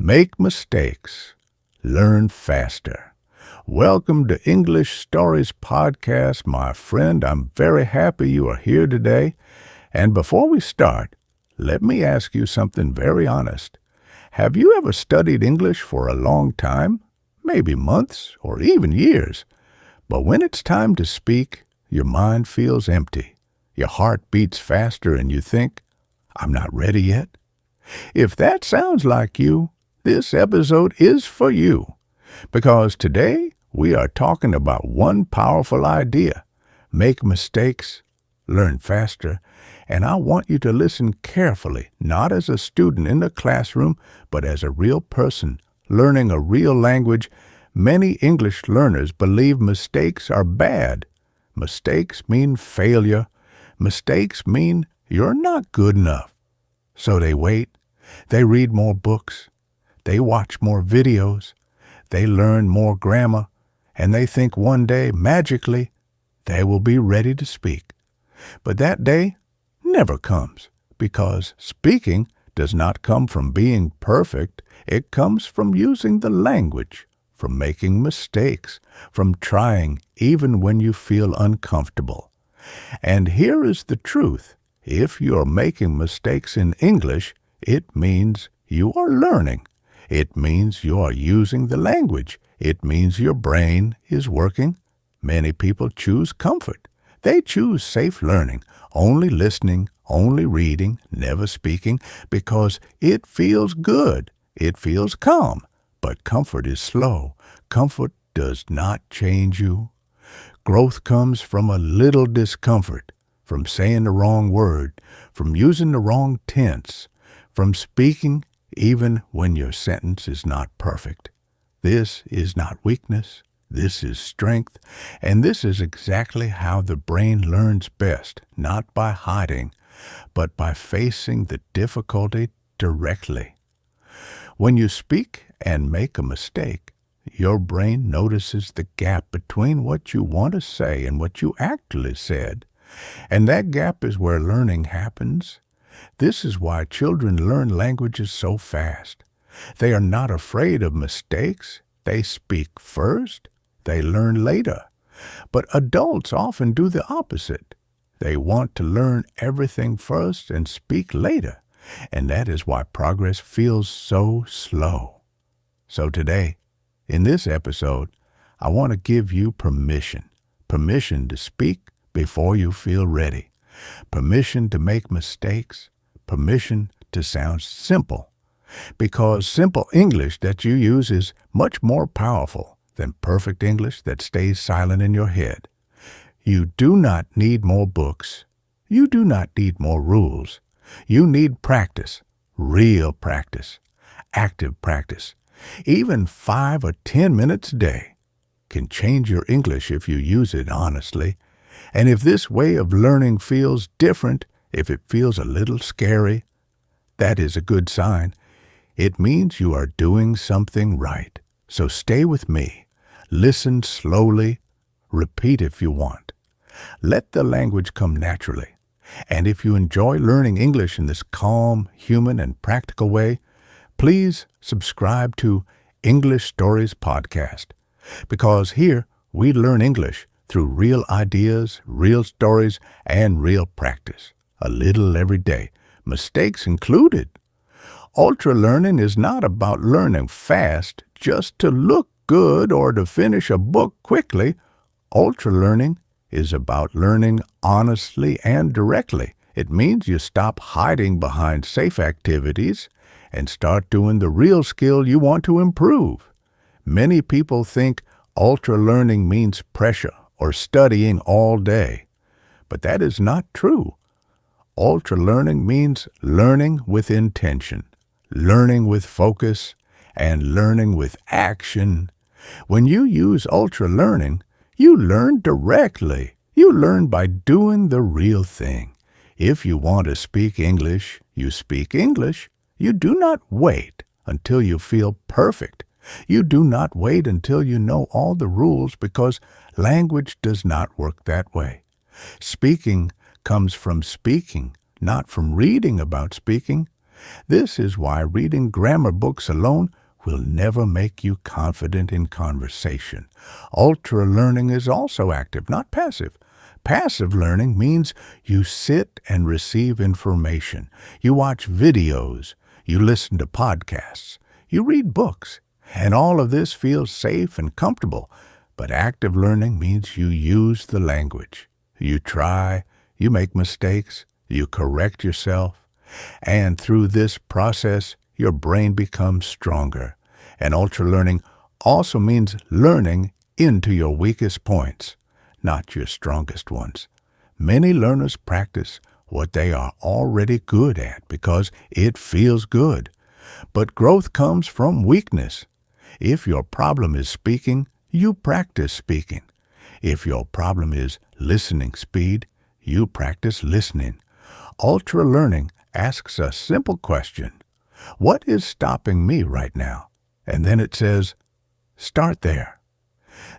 Make mistakes. Learn faster. Welcome to English Stories Podcast, my friend. I'm very happy you are here today. And before we start, let me ask you something very honest. Have you ever studied English for a long time? Maybe months or even years. But when it's time to speak, your mind feels empty. Your heart beats faster and you think, I'm not ready yet. If that sounds like you, this episode is for you. Because today we are talking about one powerful idea. Make mistakes, learn faster, and I want you to listen carefully, not as a student in the classroom, but as a real person learning a real language. Many English learners believe mistakes are bad. Mistakes mean failure. Mistakes mean you're not good enough. So they wait. They read more books. They watch more videos. They learn more grammar. And they think one day, magically, they will be ready to speak. But that day never comes, because speaking does not come from being perfect. It comes from using the language, from making mistakes, from trying even when you feel uncomfortable. And here is the truth. If you are making mistakes in English, it means you are learning. It means you are using the language. It means your brain is working. Many people choose comfort. They choose safe learning, only listening, only reading, never speaking, because it feels good. It feels calm. But comfort is slow. Comfort does not change you. Growth comes from a little discomfort, from saying the wrong word, from using the wrong tense, from speaking even when your sentence is not perfect. This is not weakness. This is strength. And this is exactly how the brain learns best, not by hiding, but by facing the difficulty directly. When you speak and make a mistake, your brain notices the gap between what you want to say and what you actually said. And that gap is where learning happens. This is why children learn languages so fast. They are not afraid of mistakes. They speak first. They learn later. But adults often do the opposite. They want to learn everything first and speak later. And that is why progress feels so slow. So today, in this episode, I want to give you permission to speak before you feel ready, permission to make mistakes, permission to sound simple, because simple English that you use is much more powerful than perfect English that stays silent in your head. You do not need more books. You do not need more rules. You need practice, real practice, active practice. Even 5 or 10 minutes a day can change your English if you use it honestly. And if this way of learning feels different, if it feels a little scary, that is a good sign. It means you are doing something right. So stay with me. Listen slowly. Repeat if you want. Let the language come naturally. And if you enjoy learning English in this calm, human, and practical way, please subscribe to English Stories Podcast, because here we learn English through real ideas, real stories, and real practice. A little every day, mistakes included. Ultra learning is not about learning fast just to look good or to finish a book quickly. Ultra learning is about learning honestly and directly. It means you stop hiding behind safe activities and start doing the real skill you want to improve. Many people think ultra learning means pressure or studying all day, but that is not true. Ultra learning means learning with intention, learning with focus, and learning with action. When you use ultra learning, you learn directly. You learn by doing the real thing. If you want to speak English, you speak English. You do not wait until you feel perfect. You do not wait until you know all the rules, because language does not work that way. Speaking comes from speaking, not from reading about speaking. This is why reading grammar books alone will never make you confident in conversation. Ultra learning is also active, not passive. Passive learning means you sit and receive information. You watch videos. You listen to podcasts. You read books. And all of this feels safe and comfortable. But active learning means you use the language. You try. You make mistakes. You correct yourself. And through this process, your brain becomes stronger. And ultra learning also means learning into your weakest points, not your strongest ones. Many learners practice what they are already good at because it feels good. But growth comes from weakness. If your problem is speaking, you practice speaking. If your problem is listening speed, you practice listening. Ultra learning asks a simple question. What is stopping me right now? And then it says, start there.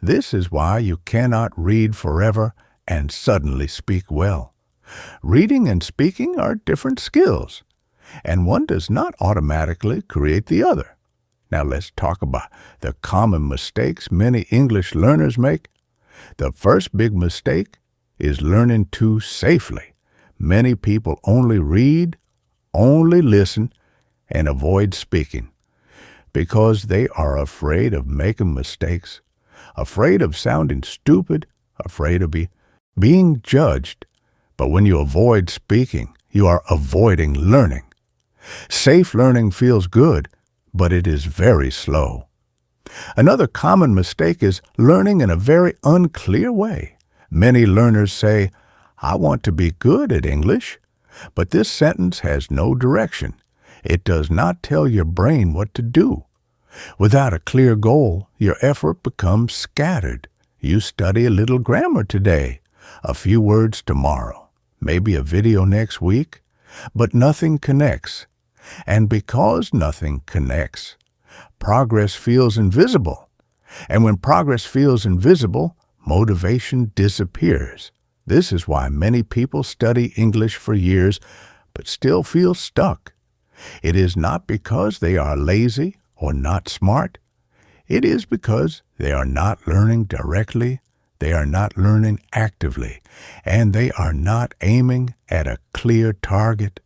This is why you cannot read forever and suddenly speak well. Reading and speaking are different skills, and one does not automatically create the other. Now let's talk about the common mistakes many English learners make. The first big mistake is learning too safely. Many people only read, only listen, and avoid speaking because they are afraid of making mistakes, afraid of sounding stupid, afraid of being judged. But when you avoid speaking, you are avoiding learning. Safe learning feels good, but it is very slow. Another common mistake is learning in a very unclear way. Many learners say, I want to be good at English, but this sentence has no direction. It does not tell your brain what to do. Without a clear goal, your effort becomes scattered. You study a little grammar today, a few words tomorrow, maybe a video next week, but nothing connects. And because nothing connects, progress feels invisible. And when progress feels invisible, motivation disappears. This is why many people study English for years but still feel stuck. It is not because they are lazy or not smart. It is because they are not learning directly, they are not learning actively, and they are not aiming at a clear target.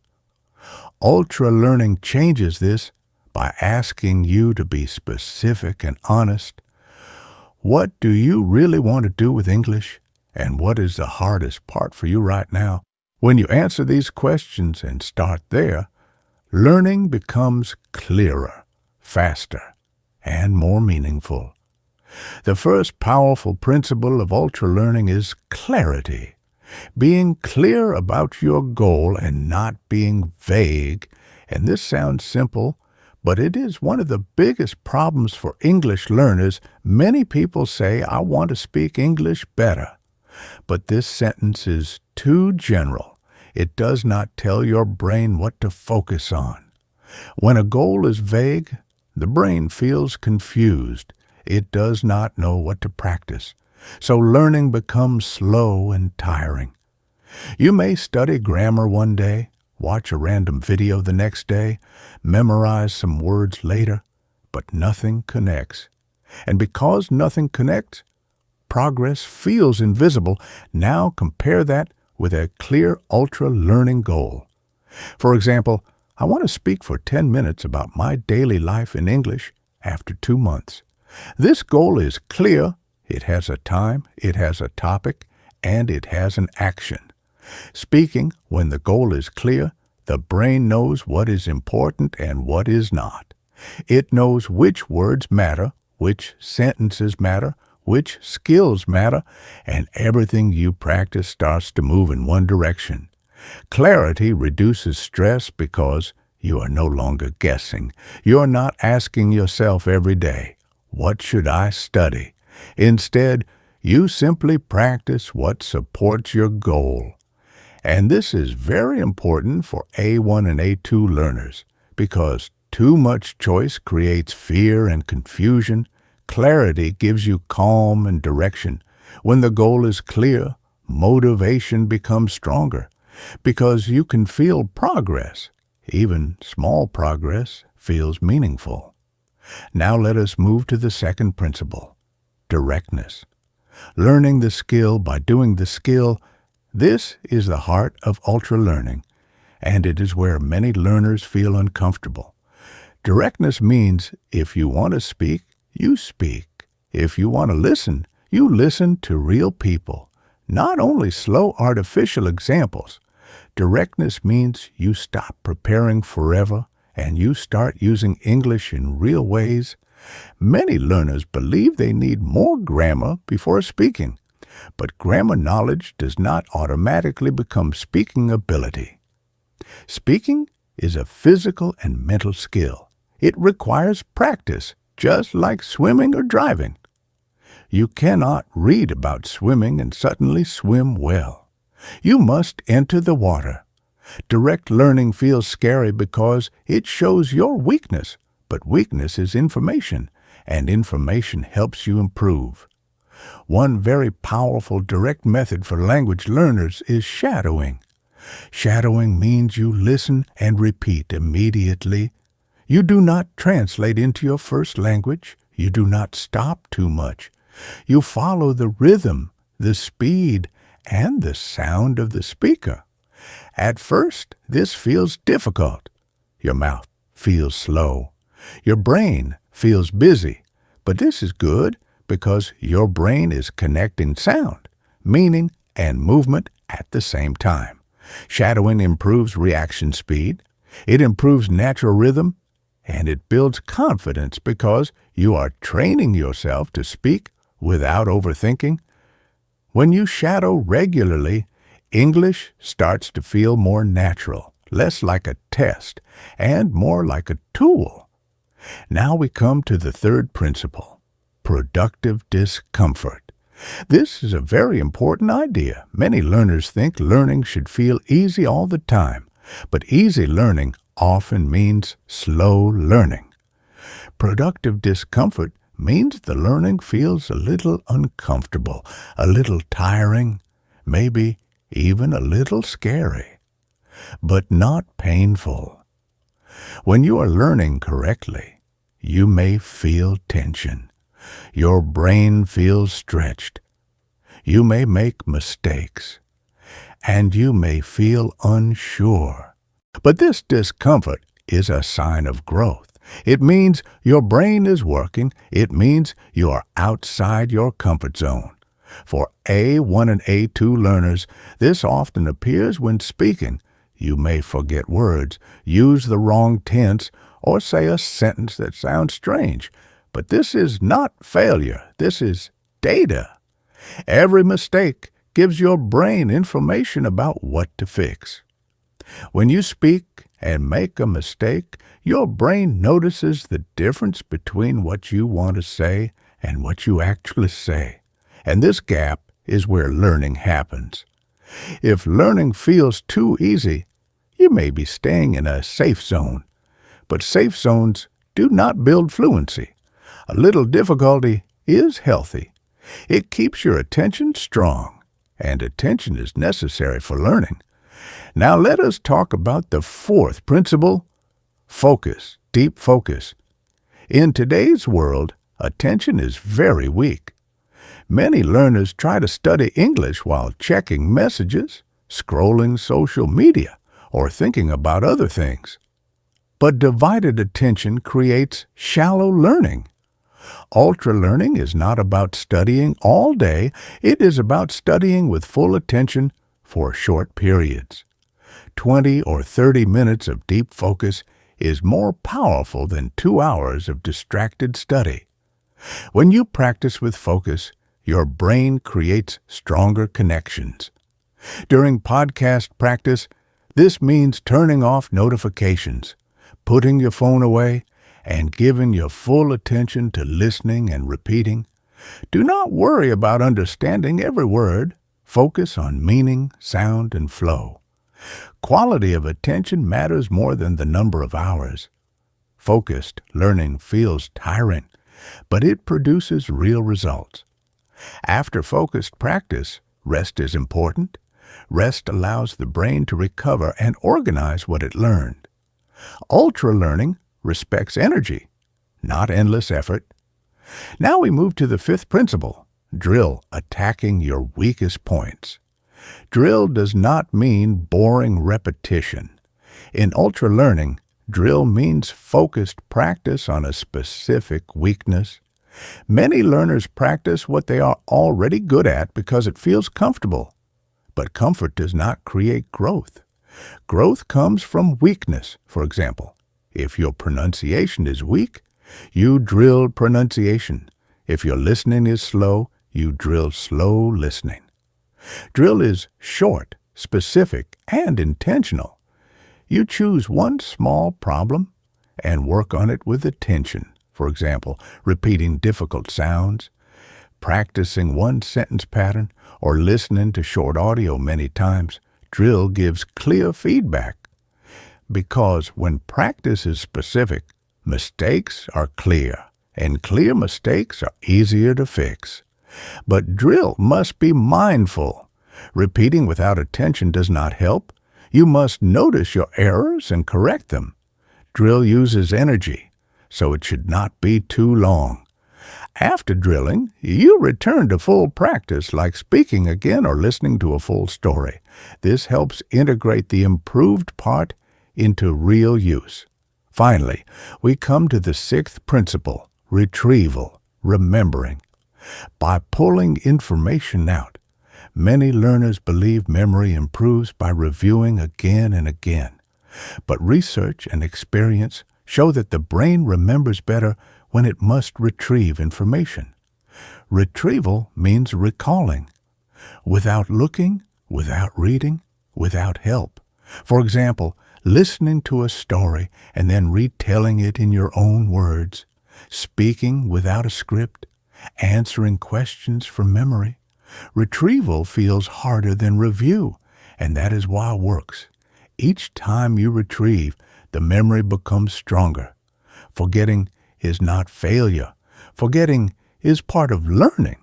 Ultra learning changes this by asking you to be specific and honest. What do you really want to do with English? And what is the hardest part for you right now? When you answer these questions and start there, learning becomes clearer, faster, and more meaningful. The first powerful principle of ultra learning is clarity. Being clear about your goal and not being vague. And this sounds simple, but it is one of the biggest problems for English learners. Many people say, I want to speak English better. But this sentence is too general. It does not tell your brain what to focus on. When a goal is vague, the brain feels confused. It does not know what to practice. So learning becomes slow and tiring. You may study grammar one day, watch a random video the next day, memorize some words later, but nothing connects. And because nothing connects, progress feels invisible. Now compare that with a clear ultra learning goal. For example, I want to speak for 10 minutes about my daily life in English after 2 months. This goal is clear. It has a time, it has a topic, and it has an action. Speaking, when the goal is clear, the brain knows what is important and what is not. It knows which words matter, which sentences matter, which skills matter, and everything you practice starts to move in one direction. Clarity reduces stress because you are no longer guessing. You are not asking yourself every day, what should I study? Instead, you simply practice what supports your goal. And this is very important for A1 and A2 learners because too much choice creates fear and confusion. Clarity gives you calm and direction. When the goal is clear, motivation becomes stronger because you can feel progress. Even small progress feels meaningful. Now let us move to the second principle, directness. Learning the skill by doing the skill, this is the heart of ultra-learning, and it is where many learners feel uncomfortable. Directness means if you want to speak, you speak. If you want to listen, you listen to real people, not only slow artificial examples. Directness means you stop preparing forever and you start using English in real ways. Many learners believe they need more grammar before speaking, but grammar knowledge does not automatically become speaking ability. Speaking is a physical and mental skill. It requires practice, just like swimming or driving. You cannot read about swimming and suddenly swim well. You must enter the water. Direct learning feels scary because it shows your weakness, but weakness is information, and information helps you improve. One very powerful direct method for language learners is shadowing. Shadowing means you listen and repeat immediately. You do not translate into your first language. You do not stop too much. You follow the rhythm, the speed, and the sound of the speaker. At first, this feels difficult. Your mouth feels slow. Your brain feels busy. But this is good because your brain is connecting sound, meaning, and movement at the same time. Shadowing improves reaction speed. It improves natural rhythm, and it builds confidence because you are training yourself to speak without overthinking. When you shadow regularly, English starts to feel more natural, less like a test, and more like a tool. Now we come to the third principle, productive discomfort. This is a very important idea. Many learners think learning should feel easy all the time, but easy learning often means slow learning. Productive discomfort means the learning feels a little uncomfortable, a little tiring, maybe even a little scary, but not painful. When you are learning correctly, you may feel tension. Your brain feels stretched. You may make mistakes, and you may feel unsure. But this discomfort is a sign of growth. It means your brain is working. It means you are outside your comfort zone. For A1 and A2 learners, this often appears when speaking. You may forget words, use the wrong tense, or say a sentence that sounds strange. But this is not failure. This is data. Every mistake gives your brain information about what to fix. When you speak and make a mistake, your brain notices the difference between what you want to say and what you actually say. And this gap is where learning happens. If learning feels too easy, you may be staying in a safe zone. But safe zones do not build fluency. A little difficulty is healthy. It keeps your attention strong, and attention is necessary for learning. Now let us talk about the fourth principle, focus, deep focus. In today's world, attention is very weak. Many learners try to study English while checking messages, scrolling social media, or thinking about other things. But divided attention creates shallow learning. Ultra-learning is not about studying all day. It is about studying with full attention for short periods. 20 or 30 minutes of deep focus is more powerful than 2 hours of distracted study. When you practice with focus, your brain creates stronger connections. During podcast practice, this means turning off notifications, putting your phone away, and giving your full attention to listening and repeating. Do not worry about understanding every word. Focus on meaning, sound, and flow. Quality of attention matters more than the number of hours. Focused learning feels tiring, but it produces real results. After focused practice, rest is important. Rest allows the brain to recover and organize what it learned. Ultra learning respects energy, not endless effort. Now we move to the fifth principle, drill, attacking your weakest points. Drill does not mean boring repetition. In ultra learning, drill means focused practice on a specific weakness. Many learners practice what they are already good at because it feels comfortable. But comfort does not create growth. Growth comes from weakness. For example, if your pronunciation is weak, you drill pronunciation. If your listening is slow, you drill slow listening. Drill is short, specific, and intentional. You choose one small problem and work on it with attention. For example, repeating difficult sounds, practicing one sentence pattern, or listening to short audio many times. Drill gives clear feedback. Because when practice is specific, mistakes are clear, and clear mistakes are easier to fix. But drill must be mindful. Repeating without attention does not help. You must notice your errors and correct them. Drill uses energy, so it should not be too long. After drilling, you return to full practice, like speaking again or listening to a full story. This helps integrate the improved part into real use. Finally, we come to the sixth principle, retrieval, remembering. By pulling information out, many learners believe memory improves by reviewing again and again. But research and experience show that the brain remembers better when it must retrieve information. Retrieval means recalling, without looking, without reading, without help. For example, listening to a story and then retelling it in your own words, speaking without a script, answering questions from memory. Retrieval feels harder than review, and that is why it works. Each time you retrieve, the memory becomes stronger. Forgetting is not failure. Forgetting is part of learning.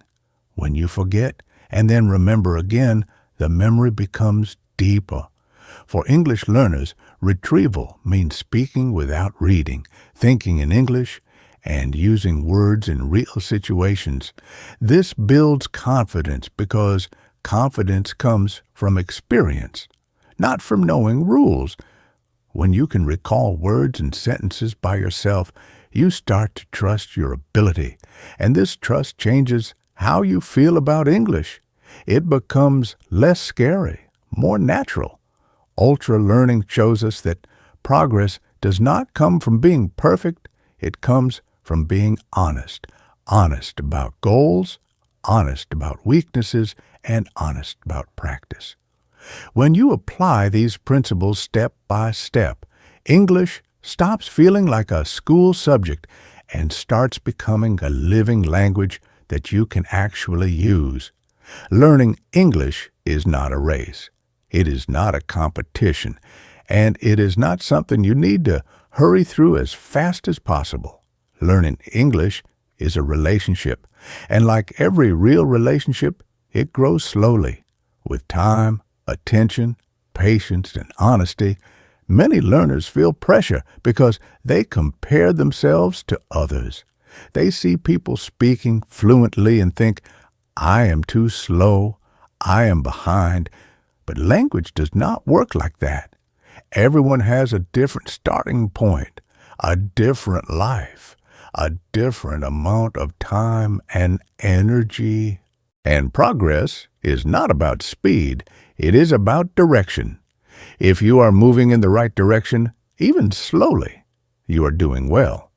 When you forget and then remember again, the memory becomes deeper. For English learners, retrieval means speaking without reading, thinking in English, and using words in real situations. This builds confidence because confidence comes from experience, not from knowing rules. When you can recall words and sentences by yourself, you start to trust your ability, and this trust changes how you feel about English. It becomes less scary, more natural. Ultra learning shows us that progress does not come from being perfect, it comes from being honest. Honest about goals, honest about weaknesses, and honest about practice. When you apply these principles step by step, English stops feeling like a school subject and starts becoming a living language that you can actually use. Learning English is not a race. It is not a competition, and it is not something you need to hurry through as fast as possible. Learning English is a relationship, and like every real relationship, it grows slowly. With time, attention, patience, and honesty, many learners feel pressure because they compare themselves to others. They see people speaking fluently and think, I am too slow, I am behind. But language does not work like that. Everyone has a different starting point, a different life, a different amount of time and energy. And progress is not about speed, it is about direction. If you are moving in the right direction, even slowly, you are doing well.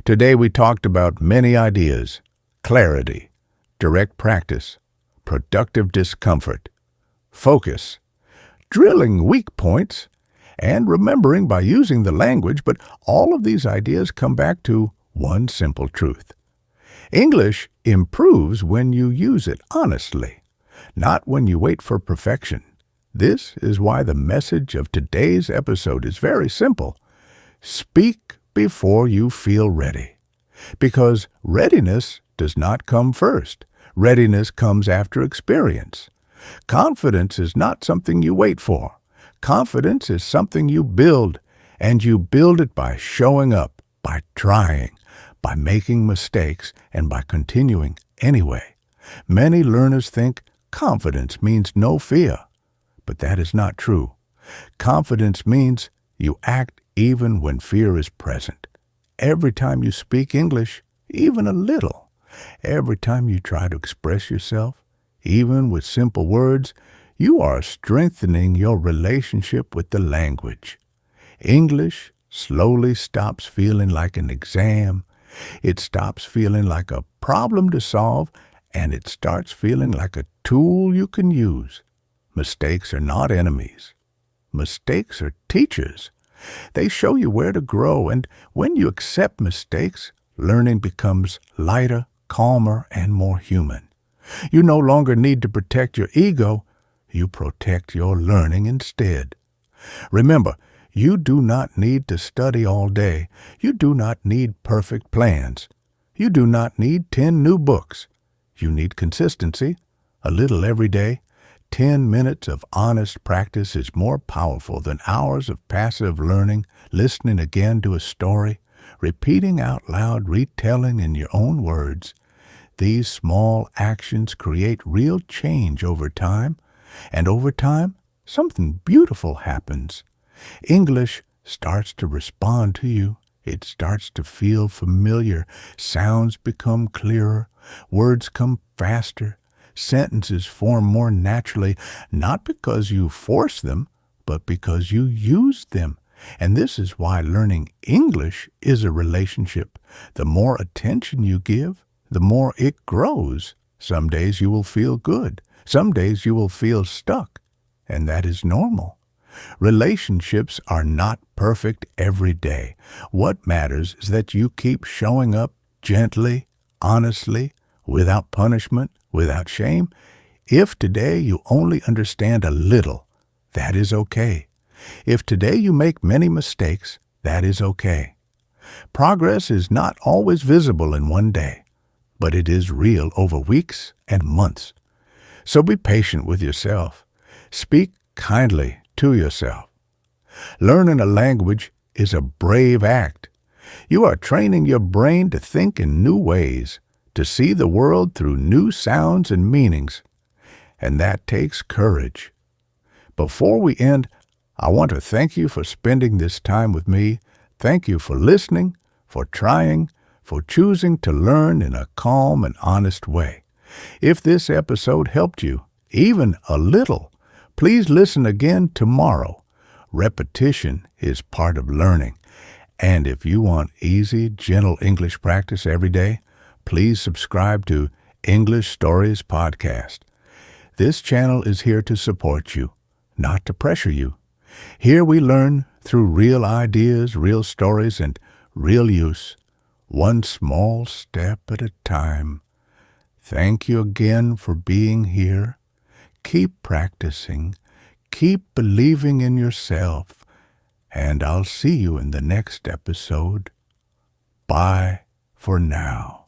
Today we talked about many ideas: clarity, direct practice, productive discomfort, focus, drilling weak points, and remembering by using the language. But all of these ideas come back to one simple truth. English improves when you use it honestly, not when you wait for perfection. This is why the message of today's episode is very simple. Speak before you feel ready. Because readiness does not come first. Readiness comes after experience. Confidence is not something you wait for. Confidence is something you build, And you build it by showing up, by trying, by making mistakes, and by continuing anyway. Many learners think confidence means no fear, but that is not true. Confidence means you act even when fear is present. Every time you speak English, even a little, every time you try to express yourself, even with simple words, you are strengthening your relationship with the language. English slowly stops feeling like an exam. It stops feeling like a problem to solve, and it starts feeling like a tool you can use. Mistakes are not enemies. Mistakes are teachers. They show you where to grow, and when you accept mistakes, learning becomes lighter, calmer, and more human. You no longer need to protect your ego. You protect your learning instead. Remember, you do not need to study all day. You do not need perfect plans. You do not need 10 new books. You need consistency, a little every day. 10 minutes of honest practice is more powerful than hours of passive learning, listening again to a story, repeating out loud, retelling in your own words. These small actions create real change over time, and over time, something beautiful happens. English starts to respond to you. It starts to feel familiar. Sounds become clearer. Words come faster. Sentences form more naturally, not because you force them, but because you use them. And this is why learning English is a relationship. The more attention you give, the more it grows. Some days you will feel good. Some days you will feel stuck. And that is normal. Relationships are not perfect every day. What matters is that you keep showing up gently, honestly, without punishment, without shame. If today you only understand a little, that is okay. If today you make many mistakes, that is okay. Progress is not always visible in one day, but it is real over weeks and months. So be patient with yourself. Speak kindly to yourself. Learning a language is a brave act. You are training your brain to think in new ways, to see the world through new sounds and meanings, and that takes courage. Before we end, I want to thank you for spending this time with me. Thank you for listening, for trying, for choosing to learn in a calm and honest way. If this episode helped you, even a little, please listen again tomorrow. Repetition is part of learning. And if you want easy, gentle English practice every day, please subscribe to English Stories Podcast. This channel is here to support you, not to pressure you. Here we learn through real ideas, real stories, and real use, one small step at a time. Thank you again for being here. Keep practicing. Keep believing in yourself. And I'll see you in the next episode. Bye for now.